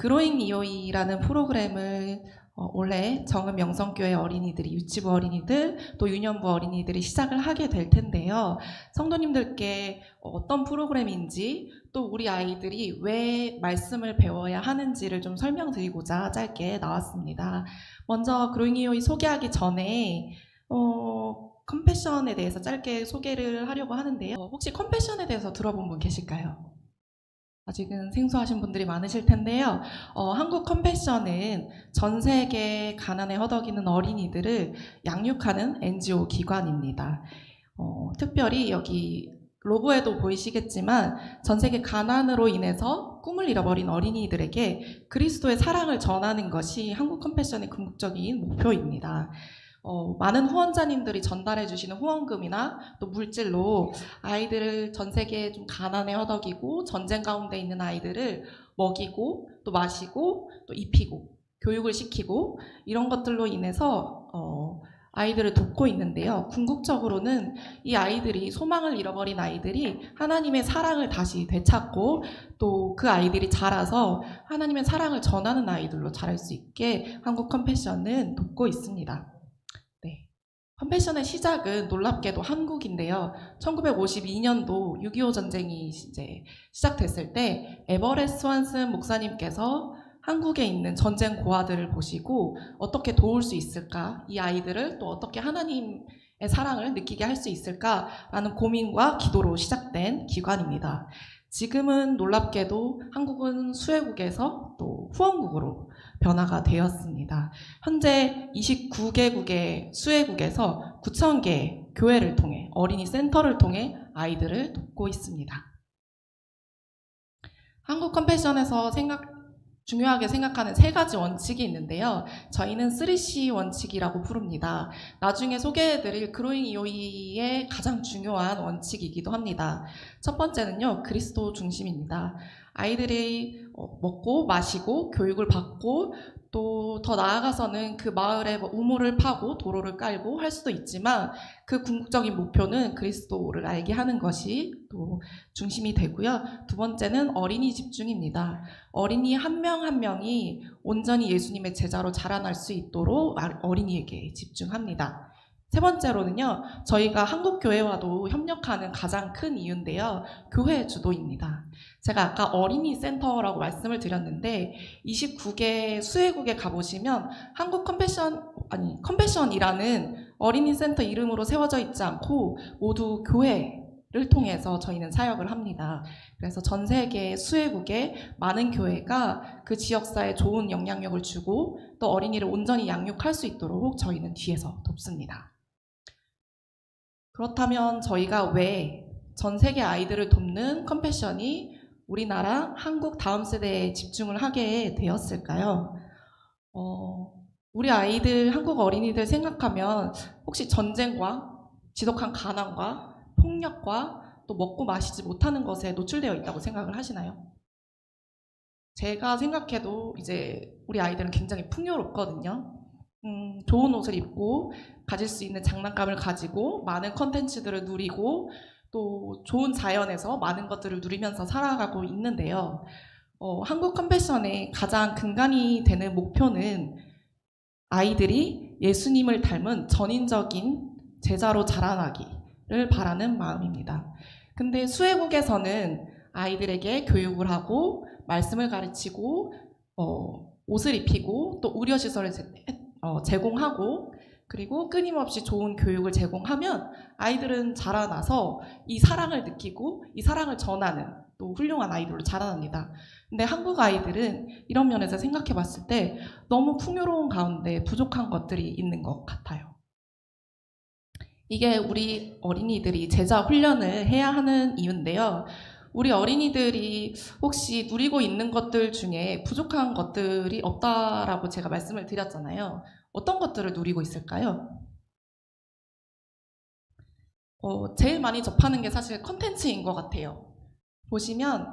그로잉 이오이라는 프로그램을 올해 정읍 명성교회 어린이들이, 유치부 어린이들, 또 유년부 어린이들이 시작을 하게 될 텐데요. 성도님들께 어떤 프로그램인지, 또 우리 아이들이 왜 말씀을 배워야 하는지를 좀 설명드리고자 짧게 나왔습니다. 먼저 그로잉 이오이 소개하기 전에 컴패션에 대해서 짧게 소개를 하려고 하는데요. 혹시 컴패션에 대해서 들어본 분 계실까요? 아직은 생소하신 분들이 많으실 텐데요. 한국 컴패션은 전 세계 가난에 허덕이는 어린이들을 양육하는 NGO 기관입니다. 특별히 여기 로고에도 보이시겠지만 전 세계 가난으로 인해서 꿈을 잃어버린 어린이들에게 그리스도의 사랑을 전하는 것이 한국 컴패션의 궁극적인 목표입니다. 많은 후원자님들이 전달해 주시는 후원금이나 또 물질로 아이들을 전 세계에 좀 가난에 허덕이고 전쟁 가운데 있는 아이들을 먹이고 또 마시고 또 입히고 교육을 시키고 이런 것들로 인해서 아이들을 돕고 있는데요. 궁극적으로는 이 아이들이, 소망을 잃어버린 아이들이 하나님의 사랑을 다시 되찾고 또 그 아이들이 자라서 하나님의 사랑을 전하는 아이들로 자랄 수 있게 한국 컴패션은 돕고 있습니다. 컴패션의 시작은 놀랍게도 한국인데요. 1952년도 6.25 전쟁이 이제 시작됐을 때 에버레스트 스완슨 목사님께서 한국에 있는 전쟁 고아들을 보시고 어떻게 도울 수 있을까? 이 아이들을 또 어떻게 하나님의 사랑을 느끼게 할 수 있을까라는 고민과 기도로 시작된 기관입니다. 지금은 놀랍게도 한국은 수혜국에서 또 후원국으로 변화가 되었습니다. 현재 29개국의 수혜국에서 9,000개 교회를 통해, 어린이 센터를 통해 아이들을 돕고 있습니다. 한국 컴패션에서 중요하게 생각하는 3가지 원칙이 있는데요. 저희는 3C 원칙이라고 부릅니다. 나중에 소개해드릴 그로잉 이오이의 가장 중요한 원칙이기도 합니다. 첫 번째는요, 그리스도 중심입니다. 아이들이 먹고 마시고 교육을 받고 또 더 나아가서는 그 마을에 우물을 파고 도로를 깔고 할 수도 있지만 그 궁극적인 목표는 그리스도를 알게 하는 것이 또 중심이 되고요. 두 번째는 어린이 집중입니다. 어린이 한 명 한 명이 온전히 예수님의 제자로 자라날 수 있도록 어린이에게 집중합니다. 세 번째로는요, 저희가 한국교회와도 협력하는 가장 큰 이유인데요, 교회 주도입니다. 제가 아까 어린이 센터라고 말씀을 드렸는데 29개 수혜국에 가보시면 한국 컴패션이라는 어린이 센터 이름으로 세워져 있지 않고 모두 교회를 통해서 저희는 사역을 합니다. 그래서 전 세계 수혜국의 많은 교회가 그 지역사에 좋은 영향력을 주고 또 어린이를 온전히 양육할 수 있도록 저희는 뒤에서 돕습니다. 그렇다면 저희가 왜 전 세계 아이들을 돕는 컴패션이 우리나라 한국 다음 세대에 집중을 하게 되었을까요? 우리 아이들, 한국 어린이들 생각하면 혹시 전쟁과 지독한 가난과 폭력과 또 먹고 마시지 못하는 것에 노출되어 있다고 생각을 하시나요? 제가 생각해도 이제 우리 아이들은 굉장히 풍요롭거든요. 좋은 옷을 입고 가질 수 있는 장난감을 가지고 많은 컨텐츠들을 누리고 또 좋은 자연에서 많은 것들을 누리면서 살아가고 있는데요. 한국 컴패션의 가장 근간이 되는 목표는 아이들이 예수님을 닮은 전인적인 제자로 자라나기를 바라는 마음입니다. 근데 수혜국에서는 아이들에게 교육을 하고 말씀을 가르치고 옷을 입히고 또 의료시설을 제공하고 그리고 끊임없이 좋은 교육을 제공하면 아이들은 자라나서 이 사랑을 느끼고 이 사랑을 전하는 또 훌륭한 아이들로 자라납니다. 근데 한국 아이들은 이런 면에서 생각해 봤을 때 너무 풍요로운 가운데 부족한 것들이 있는 것 같아요. 이게 우리 어린이들이 제자 훈련을 해야 하는 이유인데요. 우리 어린이들이 혹시 누리고 있는 것들 중에 부족한 것들이 없다라고 제가 말씀을 드렸잖아요. 어떤 것들을 누리고 있을까요? 제일 많이 접하는 게 사실 컨텐츠인 것 같아요. 보시면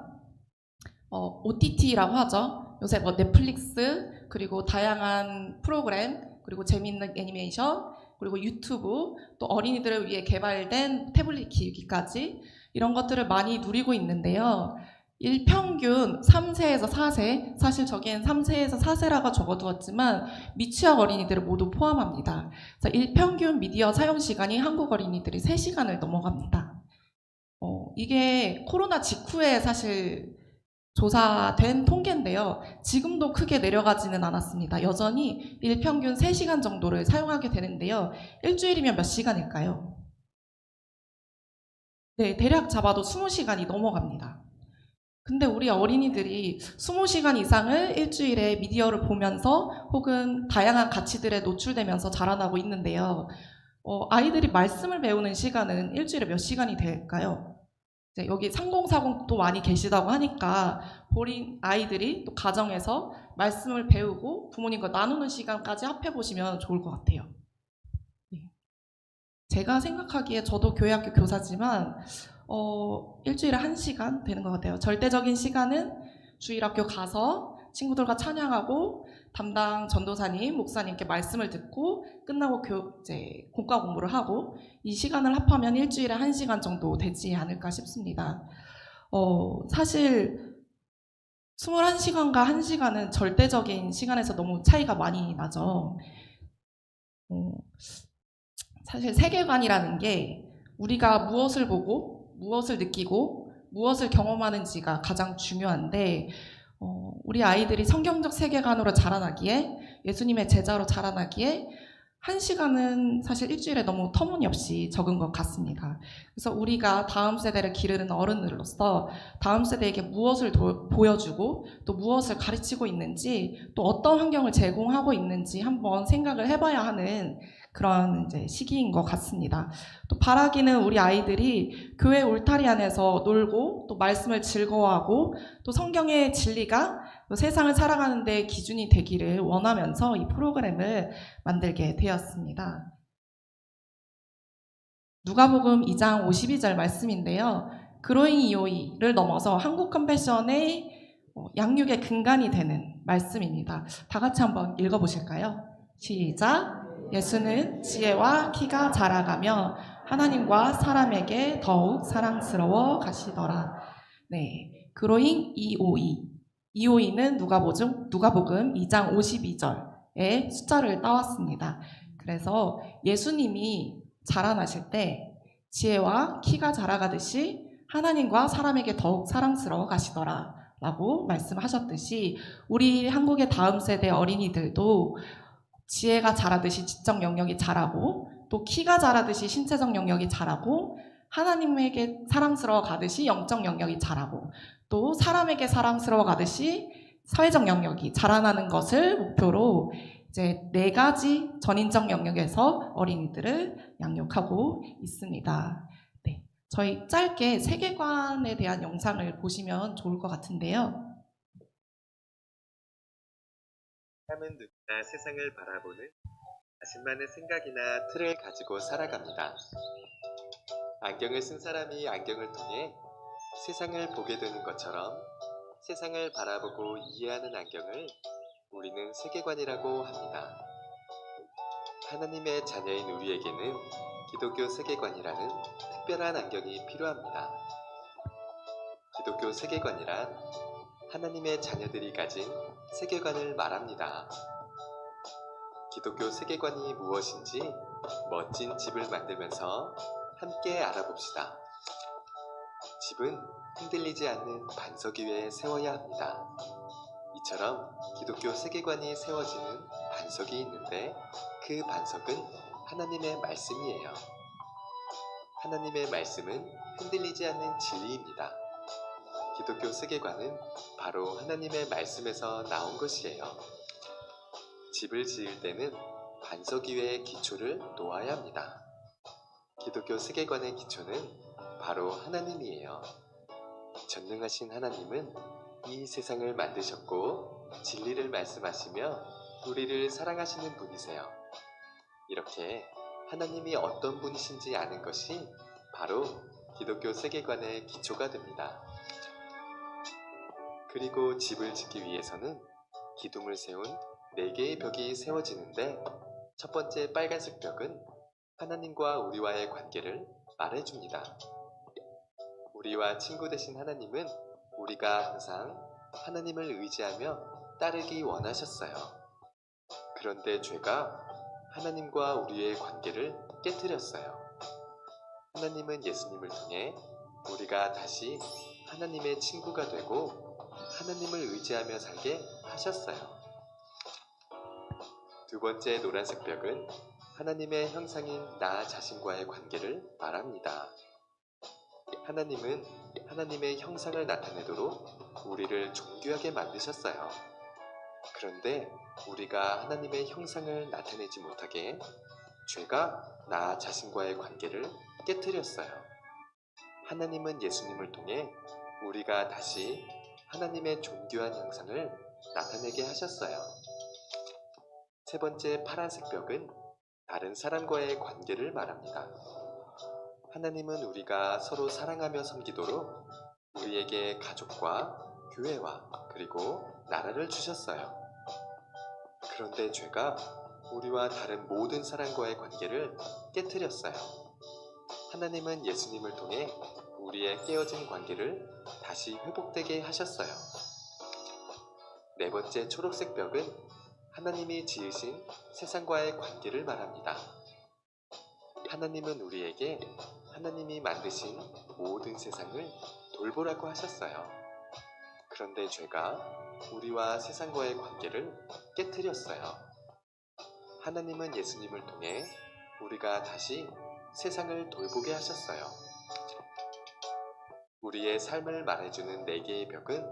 OTT라고 하죠. 요새 넷플릭스, 그리고 다양한 프로그램, 그리고 재미있는 애니메이션, 그리고 유튜브, 또 어린이들을 위해 개발된 태블릿 기기까지 이런 것들을 많이 누리고 있는데요. 일평균 3세에서 4세, 사실 저기엔 3세에서 4세라고 적어두었지만 미취학 어린이들을 모두 포함합니다. 그래서 일평균 미디어 사용 시간이 한국 어린이들이 3시간을 넘어갑니다. 이게 코로나 직후에 사실 조사된 통계인데요. 지금도 크게 내려가지는 않았습니다. 여전히 일평균 3시간 정도를 사용하게 되는데요. 일주일이면 몇 시간일까요? 네, 대략 잡아도 20시간이 넘어갑니다. 근데 우리 어린이들이 20시간 이상을 일주일에 미디어를 보면서 혹은 다양한 가치들에 노출되면서 자라나고 있는데요. 아이들이 말씀을 배우는 시간은 일주일에 몇 시간이 될까요? 이제 여기 3040도 많이 계시다고 하니까 본인 아이들이 또 가정에서 말씀을 배우고 부모님과 나누는 시간까지 합해 보시면 좋을 것 같아요. 네. 제가 생각하기에 저도 교회학교 교사지만 일주일에 1시간 되는 것 같아요. 절대적인 시간은 주일학교 가서 친구들과 찬양하고 담당 전도사님, 목사님께 말씀을 듣고 끝나고 이제 공과 공부를 하고 이 시간을 합하면 일주일에 1시간 정도 되지 않을까 싶습니다. 사실 21시간과 1시간은 절대적인 시간에서 너무 차이가 많이 나죠. 사실 세계관이라는 게 우리가 무엇을 보고 무엇을 느끼고 무엇을 경험하는지가 가장 중요한데 우리 아이들이 성경적 세계관으로 자라나기에 예수님의 제자로 자라나기에 1시간은 사실 일주일에 너무 터무니없이 적은 것 같습니다. 그래서 우리가 다음 세대를 기르는 어른으로서 다음 세대에게 무엇을 보여주고 또 무엇을 가르치고 있는지 또 어떤 환경을 제공하고 있는지 한번 생각을 해봐야 하는 그런 이제 시기인 것 같습니다. 또 바라기는 우리 아이들이 교회 울타리 안에서 놀고 또 말씀을 즐거워하고 또 성경의 진리가 세상을 살아가는 데 기준이 되기를 원하면서 이 프로그램을 만들게 되었습니다. 누가복음 2장 52절 말씀인데요. 그로잉 이오이를 넘어서 한국 컨벤션의 양육의 근간이 되는 말씀입니다. 다 같이 한번 읽어보실까요? 시작! 예수는 지혜와 키가 자라가며 하나님과 사람에게 더욱 사랑스러워 가시더라. 네, 그로잉 이오이. 이오이는 누가복음 2장 52절에 숫자를 따왔습니다. 그래서 예수님이 자라나실 때 지혜와 키가 자라가듯이 하나님과 사람에게 더욱 사랑스러워 가시더라 라고 말씀하셨듯이 우리 한국의 다음 세대 어린이들도 지혜가 자라듯이 지적 영역이 자라고 또 키가 자라듯이 신체적 영역이 자라고 하나님에게 사랑스러워 가듯이 영적 영역이 자라고 또 사람에게 사랑스러워 가듯이 사회적 영역이 자라나는 것을 목표로 이제 4가지 전인적 영역에서 어린이들을 양육하고 있습니다. 네, 저희 짧게 세계관에 대한 영상을 보시면 좋을 것 같은데요. 사람은 누구나 세상을 바라보는 자신만의 생각이나 틀을 가지고 살아갑니다. 안경을 쓴 사람이 안경을 통해 세상을 보게 되는 것처럼 세상을 바라보고 이해하는 안경을 우리는 세계관이라고 합니다. 하나님의 자녀인 우리에게는 기독교 세계관이라는 특별한 안경이 필요합니다. 기독교 세계관이란 하나님의 자녀들이 가진 세계관을 말합니다. 기독교 세계관이 무엇인지 멋진 집을 만들면서 함께 알아봅시다. 집은 흔들리지 않는 반석 위에 세워야 합니다. 이처럼 기독교 세계관이 세워지는 반석이 있는데 그 반석은 하나님의 말씀이에요. 하나님의 말씀은 흔들리지 않는 진리입니다. 기독교 세계관은 바로 하나님의 말씀에서 나온 것이에요. 집을 지을 때는 반석 위에 기초를 놓아야 합니다. 기독교 세계관의 기초는 바로 하나님이에요. 전능하신 하나님은 이 세상을 만드셨고 진리를 말씀하시며 우리를 사랑하시는 분이세요. 이렇게 하나님이 어떤 분이신지 아는 것이 바로 기독교 세계관의 기초가 됩니다. 그리고 집을 짓기 위해서는 기둥을 세운 4개의 벽이 세워지는데 첫 번째 빨간색 벽은 하나님과 우리와의 관계를 말해줍니다. 우리와 친구 되신 하나님은 우리가 항상 하나님을 의지하며 따르기 원하셨어요. 그런데 죄가 하나님과 우리의 관계를 깨뜨렸어요. 하나님은 예수님을 통해 우리가 다시 하나님의 친구가 되고 하나님을 의지하며 살게 하셨어요. 두 번째 노란색 벽은 하나님의 형상인 나 자신과의 관계를 말합니다. 하나님은 하나님의 형상을 나타내도록 우리를 존귀하게 만드셨어요. 그런데 우리가 하나님의 형상을 나타내지 못하게 죄가 나 자신과의 관계를 깨뜨렸어요. 하나님은 예수님을 통해 우리가 다시 하나님의 존귀한 형상을 나타내게 하셨어요. 세 번째 파란색 벽은 다른 사람과의 관계를 말합니다. 하나님은 우리가 서로 사랑하며 섬기도록 우리에게 가족과 교회와 그리고 나라를 주셨어요. 그런데 죄가 우리와 다른 모든 사람과의 관계를 깨뜨렸어요. 하나님은 예수님을 통해 우리의 깨어진 관계를 다시 회복되게 하셨어요. 네 번째 초록색 벽은 하나님이 지으신 세상과의 관계를 말합니다. 하나님은 우리에게 하나님이 만드신 모든 세상을 돌보라고 하셨어요. 그런데 죄가 우리와 세상과의 관계를 깨뜨렸어요. 하나님은 예수님을 통해 우리가 다시 세상을 돌보게 하셨어요. 우리의 삶을 말해주는 네 개의 벽은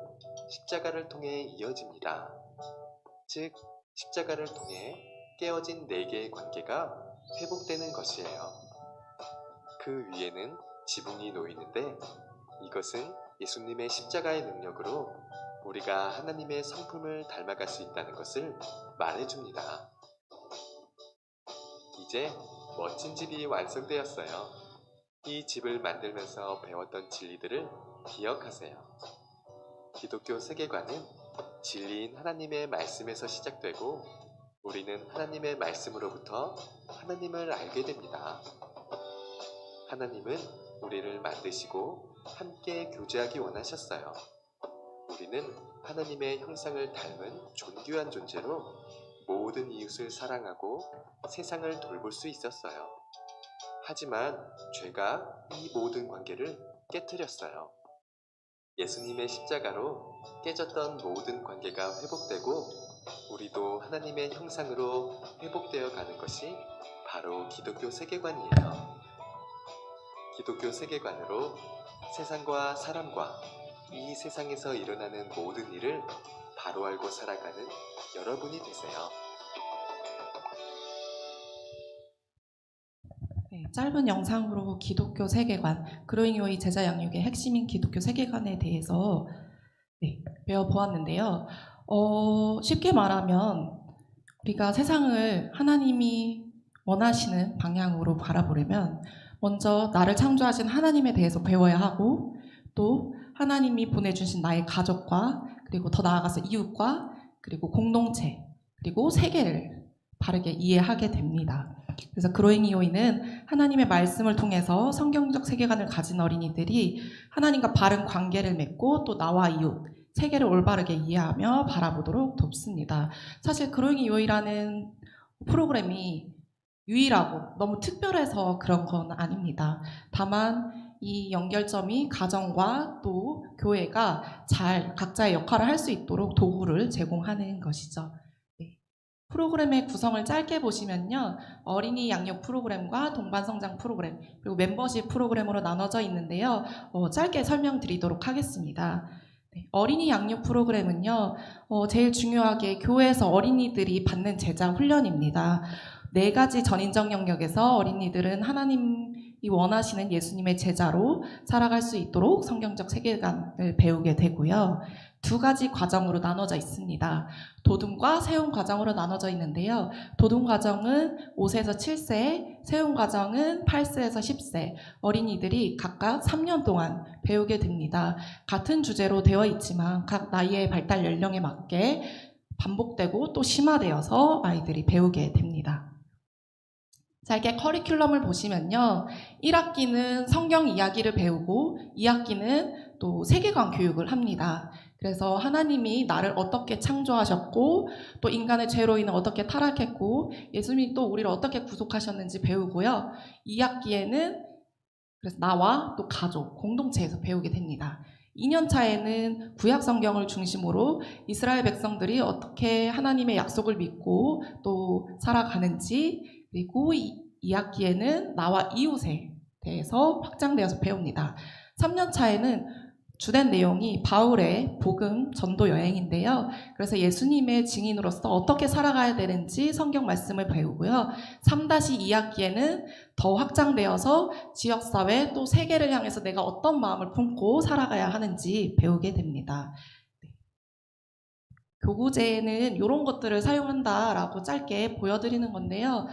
십자가를 통해 이어집니다. 즉, 십자가를 통해 깨어진 네 개의 관계가 회복되는 것이에요. 그 위에는 지붕이 놓이는데 이것은 예수님의 십자가의 능력으로 우리가 하나님의 성품을 닮아갈 수 있다는 것을 말해줍니다. 이제 멋진 집이 완성되었어요. 이 집을 만들면서 배웠던 진리들을 기억하세요. 기독교 세계관은 진리인 하나님의 말씀에서 시작되고 우리는 하나님의 말씀으로부터 하나님을 알게 됩니다. 하나님은 우리를 만드시고 함께 교제하기 원하셨어요. 우리는 하나님의 형상을 닮은 존귀한 존재로 모든 이웃을 사랑하고 세상을 돌볼 수 있었어요. 하지만 죄가 이 모든 관계를 깨뜨렸어요. 예수님의 십자가로 깨졌던 모든 관계가 회복되고 우리도 하나님의 형상으로 회복되어 가는 것이 바로 기독교 세계관이에요. 기독교 세계관으로 세상과 사람과 이 세상에서 일어나는 모든 일을 바로 알고 살아가는 여러분이 되세요. 네, 짧은 영상으로 기독교 세계관, 그로잉요이 제자 양육의 핵심인 기독교 세계관에 대해서 배워보았는데요. 쉽게 말하면 우리가 세상을 하나님이 원하시는 방향으로 바라보려면 먼저 나를 창조하신 하나님에 대해서 배워야 하고 또 하나님이 보내주신 나의 가족과 그리고 더 나아가서 이웃과 그리고 공동체 그리고 세계를 바르게 이해하게 됩니다. 그래서 그로잉이오이는 하나님의 말씀을 통해서 성경적 세계관을 가진 어린이들이 하나님과 바른 관계를 맺고 또 나와 이웃, 세계를 올바르게 이해하며 바라보도록 돕습니다. 사실 그로잉이오이라는 프로그램이 유일하고 너무 특별해서 그런 건 아닙니다. 다만 이 연결점이 가정과 또 교회가 잘 각자의 역할을 할 수 있도록 도구를 제공하는 것이죠. 프로그램의 구성을 짧게 보시면요. 어린이 양육 프로그램과 동반성장 프로그램 그리고 멤버십 프로그램으로 나눠져 있는데요. 짧게 설명드리도록 하겠습니다. 어린이 양육 프로그램은요. 제일 중요하게 교회에서 어린이들이 받는 제자 훈련입니다. 4가지 전인적 영역에서 어린이들은 하나님이 원하시는 예수님의 제자로 살아갈 수 있도록 성경적 세계관을 배우게 되고요. 2가지 과정으로 나눠져 있습니다. 도둠과 세움 과정으로 나눠져 있는데요. 도둠 과정은 5세에서 7세, 세움 과정은 8세에서 10세 어린이들이 각각 3년 동안 배우게 됩니다. 같은 주제로 되어 있지만 각 나이의 발달 연령에 맞게 반복되고 또 심화되어서 아이들이 배우게 됩니다. 자, 이렇게 커리큘럼을 보시면요. 1학기는 성경 이야기를 배우고 2학기는 또 세계관 교육을 합니다. 그래서 하나님이 나를 어떻게 창조하셨고 또 인간의 죄로 인해 어떻게 타락했고 예수님이 또 우리를 어떻게 구속하셨는지 배우고요. 2학기에는 그래서 나와 또 가족, 공동체에서 배우게 됩니다. 2년 차에는 구약 성경을 중심으로 이스라엘 백성들이 어떻게 하나님의 약속을 믿고 또 살아가는지, 그리고 2학기에는 나와 이웃에 대해서 확장되어서 배웁니다. 3년 차에는 주된 내용이 바울의 복음 전도 여행인데요. 그래서 예수님의 증인으로서 어떻게 살아가야 되는지 성경 말씀을 배우고요. 3-2학기에는 더 확장되어서 지역사회 또 세계를 향해서 내가 어떤 마음을 품고 살아가야 하는지 배우게 됩니다. 교구제는 이런 것들을 사용한다라고 짧게 보여드리는 건데요.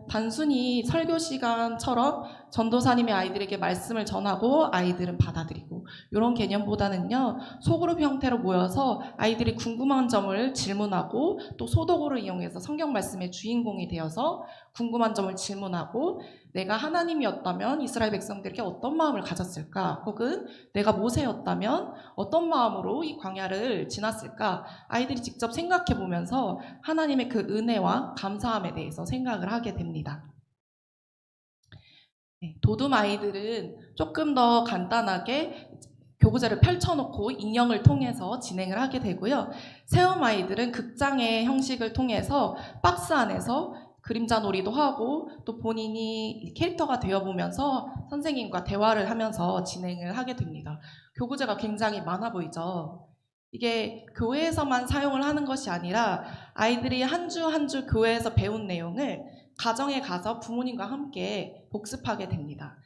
단순히 설교 시간처럼 전도사님의 아이들에게 말씀을 전하고 아이들은 받아들이고 이런 개념보다는요. 소그룹 형태로 모여서 아이들이 궁금한 점을 질문하고 또 소도구를 이용해서 성경 말씀의 주인공이 되어서 궁금한 점을 질문하고 내가 하나님이었다면 이스라엘 백성들에게 어떤 마음을 가졌을까? 혹은 내가 모세였다면 어떤 마음으로 이 광야를 지났을까? 아이들이 직접 생각해 보면서 하나님의 그 은혜와 감사함에 대해서 생각을 하게 됩니다. 도둠 아이들은 조금 더 간단하게 교구제를 펼쳐놓고 인형을 통해서 진행을 하게 되고요. 세움 아이들은 극장의 형식을 통해서 박스 안에서 그림자 놀이도 하고 또 본인이 캐릭터가 되어보면서 선생님과 대화를 하면서 진행을 하게 됩니다. 교구제가 굉장히 많아 보이죠. 이게 교회에서만 사용을 하는 것이 아니라 아이들이 한 주 한 주 교회에서 배운 내용을 가정에 가서 부모님과 함께 복습하게 됩니다.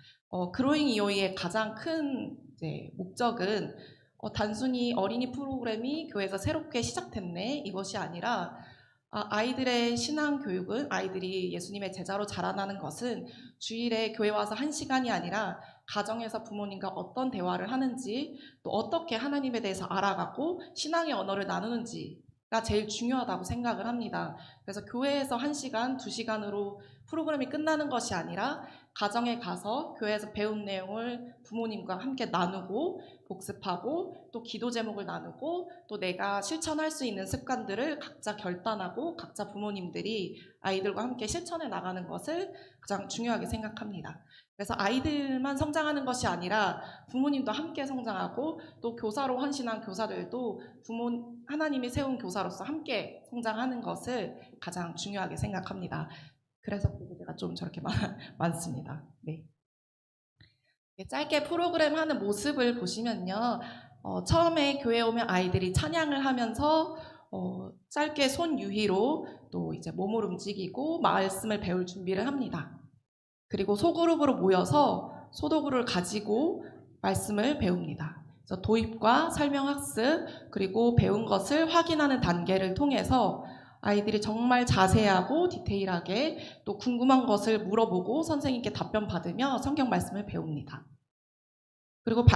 그로잉 이오이의 가장 큰 목적은 단순히 어린이 프로그램이 교회에서 새롭게 시작됐네 이것이 아니라 아이들의 신앙 교육은 아이들이 예수님의 제자로 자라나는 것은 주일에 교회 와서 1시간이 아니라 가정에서 부모님과 어떤 대화를 하는지 또 어떻게 하나님에 대해서 알아가고 신앙의 언어를 나누는지가 제일 중요하다고 생각을 합니다. 그래서 교회에서 1시간, 2시간으로 프로그램이 끝나는 것이 아니라 가정에 가서 교회에서 배운 내용을 부모님과 함께 나누고 복습하고 또 기도 제목을 나누고 또 내가 실천할 수 있는 습관들을 각자 결단하고 각자 부모님들이 아이들과 함께 실천해 나가는 것을 가장 중요하게 생각합니다. 그래서 아이들만 성장하는 것이 아니라 부모님도 함께 성장하고 또 교사로 헌신한 교사들도 하나님이 세운 교사로서 함께 성장하는 것을 가장 중요하게 생각합니다. 그래서 교구제가 좀 저렇게 많습니다. 네. 짧게 프로그램 하는 모습을 보시면요. 처음에 교회에 오면 아이들이 찬양을 하면서 짧게 손 유희로 또 이제 몸을 움직이고 말씀을 배울 준비를 합니다. 그리고 소그룹으로 모여서 소도구를 가지고 말씀을 배웁니다. 그래서 도입과 설명학습 그리고 배운 것을 확인하는 단계를 통해서 아이들이 정말 자세하고 디테일하게 또 궁금한 것을 물어보고 선생님께 답변 받으며 성경 말씀을 배웁니다. 그리고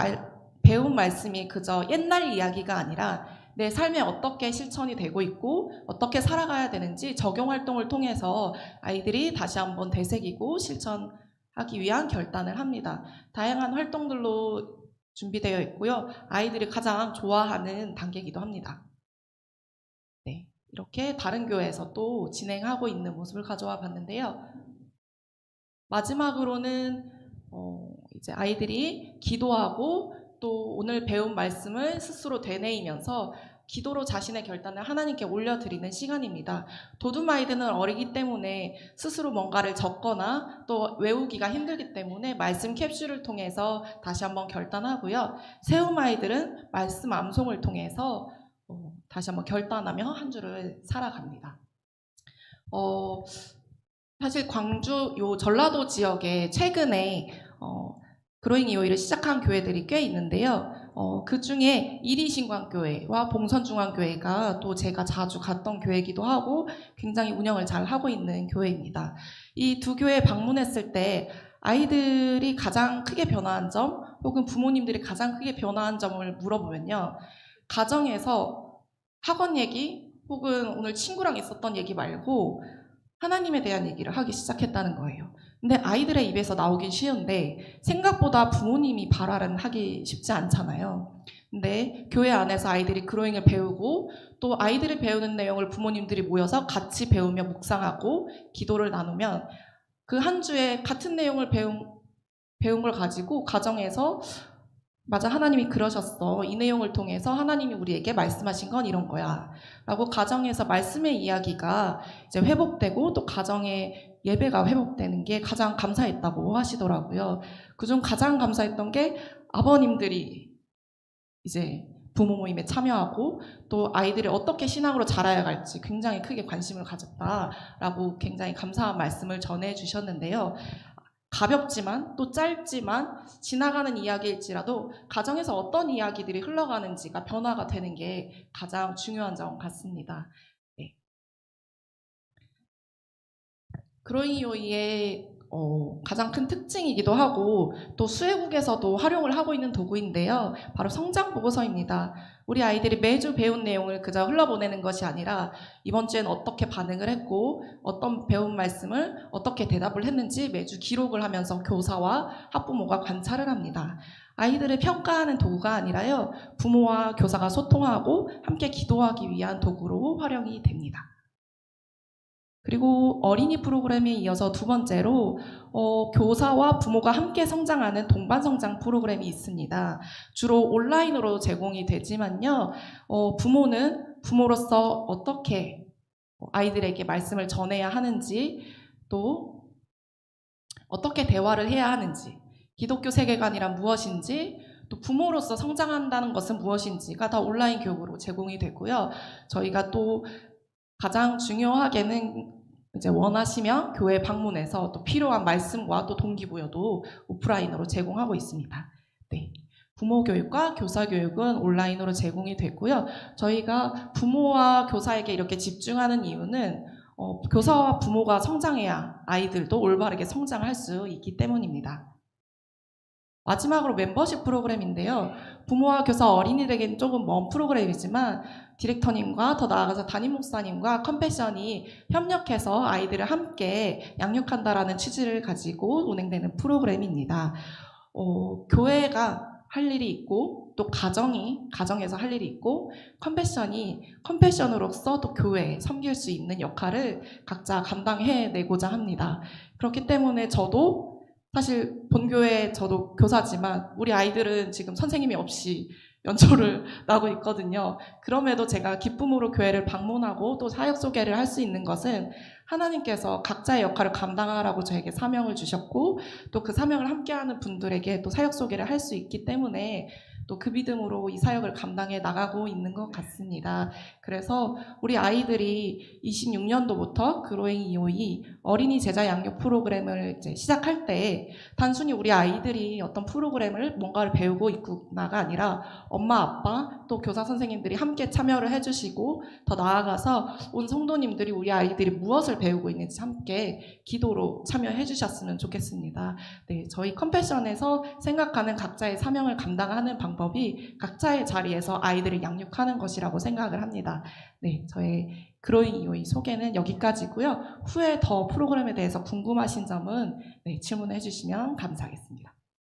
배운 말씀이 그저 옛날 이야기가 아니라 내 삶에 어떻게 실천이 되고 있고 어떻게 살아가야 되는지 적용 활동을 통해서 아이들이 다시 한번 되새기고 실천하기 위한 결단을 합니다. 다양한 활동들로 준비되어 있고요. 아이들이 가장 좋아하는 단계이기도 합니다. 네, 이렇게 다른 교회에서 또 진행하고 있는 모습을 가져와 봤는데요. 마지막으로는 이제 아이들이 기도하고 또 오늘 배운 말씀을 스스로 되뇌이면서 기도로 자신의 결단을 하나님께 올려드리는 시간입니다. 도둠 아이들은 어리기 때문에 스스로 뭔가를 적거나 또 외우기가 힘들기 때문에 말씀 캡슐을 통해서 다시 한번 결단하고요. 세움 아이들은 말씀 암송을 통해서 다시 한번 결단하며 한 주를 살아갑니다. 사실 광주 요 전라도 지역에 최근에 그로잉 이오이를 시작한 교회들이 꽤 있는데요. 그 중에 이리신광교회와 봉선중앙교회가 또 제가 자주 갔던 교회이기도 하고 굉장히 운영을 잘 하고 있는 교회입니다. 이 두 교회에 방문했을 때 아이들이 가장 크게 변화한 점 혹은 부모님들이 가장 크게 변화한 점을 물어보면요. 가정에서 학원 얘기 혹은 오늘 친구랑 있었던 얘기 말고 하나님에 대한 얘기를 하기 시작했다는 거예요. 근데 아이들의 입에서 나오긴 쉬운데 생각보다 부모님이 발화는 하기 쉽지 않잖아요. 근데 교회 안에서 아이들이 그로잉을 배우고 또 아이들이 배우는 내용을 부모님들이 모여서 같이 배우며 묵상하고 기도를 나누면 그 한 주에 같은 내용을 배운 걸 가지고 가정에서 맞아, 하나님이 그러셨어. 이 내용을 통해서 하나님이 우리에게 말씀하신 건 이런 거야. 라고 가정에서 말씀의 이야기가 이제 회복되고 또 가정의 예배가 회복되는 게 가장 감사했다고 하시더라고요. 그중 가장 감사했던 게 아버님들이 이제 부모 모임에 참여하고 또 아이들이 어떻게 신앙으로 자라야 할지 굉장히 크게 관심을 가졌다라고 굉장히 감사한 말씀을 전해 주셨는데요. 가볍지만 또 짧지만 지나가는 이야기일지라도 가정에서 어떤 이야기들이 흘러가는지가 변화가 되는 게 가장 중요한 점 같습니다. 네. 그로잉요이의 가장 큰 특징이기도 하고 또 수혜국에서도 활용을 하고 있는 도구인데요. 바로 성장 보고서입니다. 우리 아이들이 매주 배운 내용을 그저 흘러보내는 것이 아니라 이번 주엔 어떻게 반응을 했고 어떤 배운 말씀을 어떻게 대답을 했는지 매주 기록을 하면서 교사와 학부모가 관찰을 합니다. 아이들을 평가하는 도구가 아니라요. 부모와 교사가 소통하고 함께 기도하기 위한 도구로 활용이 됩니다. 그리고 어린이 프로그램에 이어서 두 번째로 교사와 부모가 함께 성장하는 동반 성장 프로그램이 있습니다. 주로 온라인으로 제공이 되지만요. 부모는 부모로서 어떻게 아이들에게 말씀을 전해야 하는지 또 어떻게 대화를 해야 하는지 기독교 세계관이란 무엇인지 또 부모로서 성장한다는 것은 무엇인지가 다 온라인 교육으로 제공이 되고요. 저희가 또 가장 중요하게는 이제 원하시면 교회 방문해서 또 필요한 말씀과 또 동기부여도 오프라인으로 제공하고 있습니다. 네. 부모 교육과 교사 교육은 온라인으로 제공이 되고요. 저희가 부모와 교사에게 이렇게 집중하는 이유는 교사와 부모가 성장해야 아이들도 올바르게 성장할 수 있기 때문입니다. 마지막으로 멤버십 프로그램인데요. 부모와 교사 어린이들에게는 조금 먼 프로그램이지만 디렉터님과 더 나아가서 담임 목사님과 컴패션이 협력해서 아이들을 함께 양육한다라는 취지를 가지고 운행되는 프로그램입니다. 교회가 할 일이 있고 또 가정에서 할 일이 있고 컴패션으로서 또 교회에 섬길 수 있는 역할을 각자 감당해내고자 합니다. 그렇기 때문에 저도 사실 본교회 저도 교사지만 우리 아이들은 지금 선생님이 없이 연초를 나고 있거든요. 그럼에도 제가 기쁨으로 교회를 방문하고 또 사역 소개를 할 수 있는 것은 하나님께서 각자의 역할을 감당하라고 저에게 사명을 주셨고 또 그 사명을 함께하는 분들에게 또 사역 소개를 할 수 있기 때문에 또 그 믿음으로 이 사역을 감당해 나가고 있는 것 같습니다. 그래서 우리 아이들이 26년도부터 그로잉 EOE 어린이 제자 양육 프로그램을 이제 시작할 때 단순히 우리 아이들이 어떤 프로그램을 뭔가를 배우고 있구나가 아니라 엄마, 아빠, 또 교사 선생님들이 함께 참여를 해주시고 더 나아가서 온 성도님들이 우리 아이들이 무엇을 배우고 있는지 함께 기도로 참여해 주셨으면 좋겠습니다. 네, 저희 컴패션에서 생각하는 각자의 사명을 감당하는 방법이 각자의 자리에서 아이들을 양육하는 것이라고 생각을 합니다. 네, 저의 그로잉 EOE 소개는 여기까지고요. 후에 더 프로그램에 대해서 궁금하신 점은 질문해 주시면 감사하겠습니다.